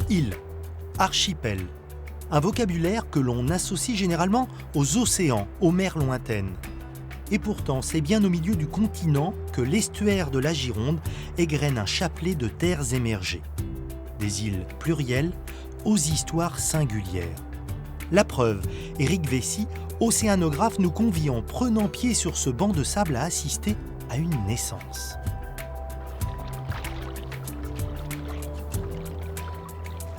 île, archipel, un vocabulaire que l'on associe généralement aux océans, aux mers lointaines. Et pourtant, c'est bien au milieu du continent que l'estuaire de la Gironde égrène un chapelet de terres émergées. Des îles plurielles aux histoires singulières. La preuve, Éric Vessy, océanographe, nous convie en prenant pied sur ce banc de sable à assister à une naissance.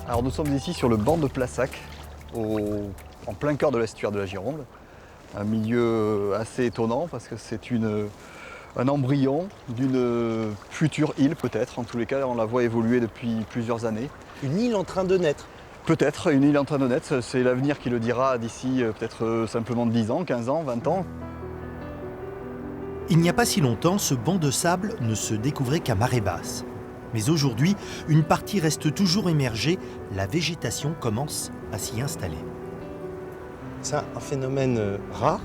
Alors nous sommes ici sur le banc de Plassac, en plein cœur de l'estuaire de la Gironde. Un milieu assez étonnant parce que c'est un embryon d'une future île peut-être. En tous les cas, on la voit évoluer depuis plusieurs années. Une île en train de naître. Peut-être une île en train de naître, c'est l'avenir qui le dira d'ici peut-être simplement 10 ans, 15 ans, 20 ans. Il n'y a pas si longtemps, ce banc de sable ne se découvrait qu'à marée basse. Mais aujourd'hui, une partie reste toujours émergée, la végétation commence à s'y installer. C'est un phénomène rare.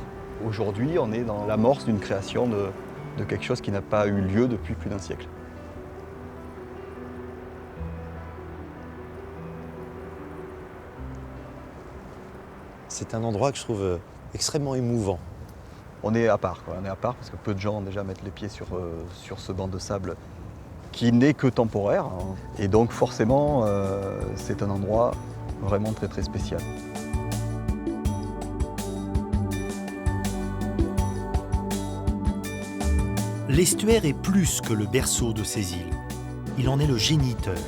Aujourd'hui, on est dans l'amorce d'une création de quelque chose qui n'a pas eu lieu depuis plus d'un siècle. C'est un endroit que je trouve extrêmement émouvant. On est à part, on est à part parce que peu de gens déjà mettent les pieds sur ce banc de sable qui n'est que temporaire. Et donc forcément, c'est un endroit vraiment très très spécial. L'estuaire est plus que le berceau de ces îles. Il en est le géniteur.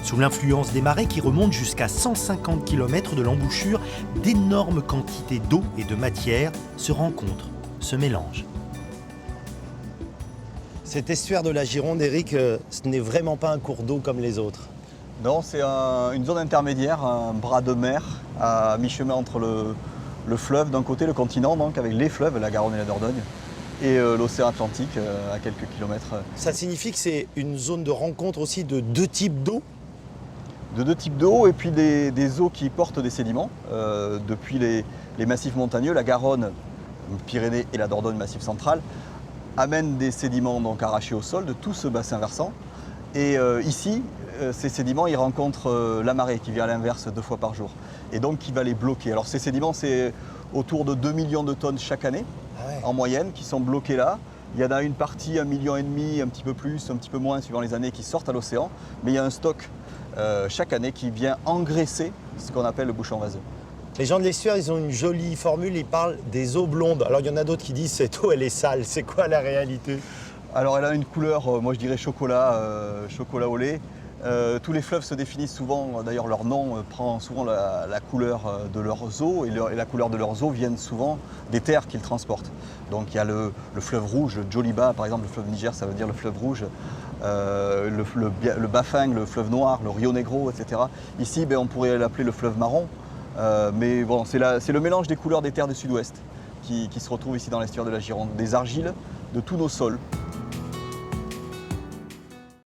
Sous l'influence des marées qui remontent jusqu'à 150 km de l'embouchure, d'énormes quantités d'eau et de matière se rencontrent, se mélangent. Cet estuaire de la Gironde, Éric, ce n'est vraiment pas un cours d'eau comme les autres. Non, c'est une zone intermédiaire, un bras de mer à mi-chemin entre le fleuve d'un côté, le continent, donc avec les fleuves, la Garonne et la Dordogne, et l'océan Atlantique à quelques kilomètres. Ça signifie que c'est une zone de rencontre aussi de deux types d'eau? De deux types d'eau et puis des eaux qui portent des sédiments. Depuis les massifs montagneux, la Garonne, Pyrénées et la Dordogne, massif central, amènent des sédiments donc arrachés au sol de tout ce bassin versant. Et ici, ces sédiments, ils rencontrent la marée qui vient à l'inverse 2 fois par jour. Et donc qui va les bloquer. Alors ces sédiments, c'est autour de 2 millions de tonnes chaque année, en moyenne, qui sont bloqués là. Il y en a une partie, 1,5 million, un petit peu plus, un petit peu moins, suivant les années, qui sortent à l'océan. Mais il y a un stock chaque année qui vient engraisser ce qu'on appelle le bouchon vaseux. Les gens de l'estuaire, ils ont une jolie formule, ils parlent des eaux blondes. Alors il y en a d'autres qui disent cette eau, elle est sale. C'est quoi la réalité? Alors elle a une couleur, moi je dirais chocolat au lait. Tous les fleuves se définissent souvent, d'ailleurs leur nom prend souvent la couleur de leurs eaux, et la couleur de leurs eaux viennent souvent des terres qu'ils transportent. Donc il y a le fleuve rouge, le Djoliba par exemple, le fleuve Niger, ça veut dire le fleuve rouge. Le Bafing, le fleuve noir, le Rio Negro, etc. Ici, on pourrait l'appeler le fleuve marron. Mais bon, c'est le mélange des couleurs des terres du sud-ouest qui se retrouve ici dans l'estuaire de la Gironde. Des argiles de tous nos sols,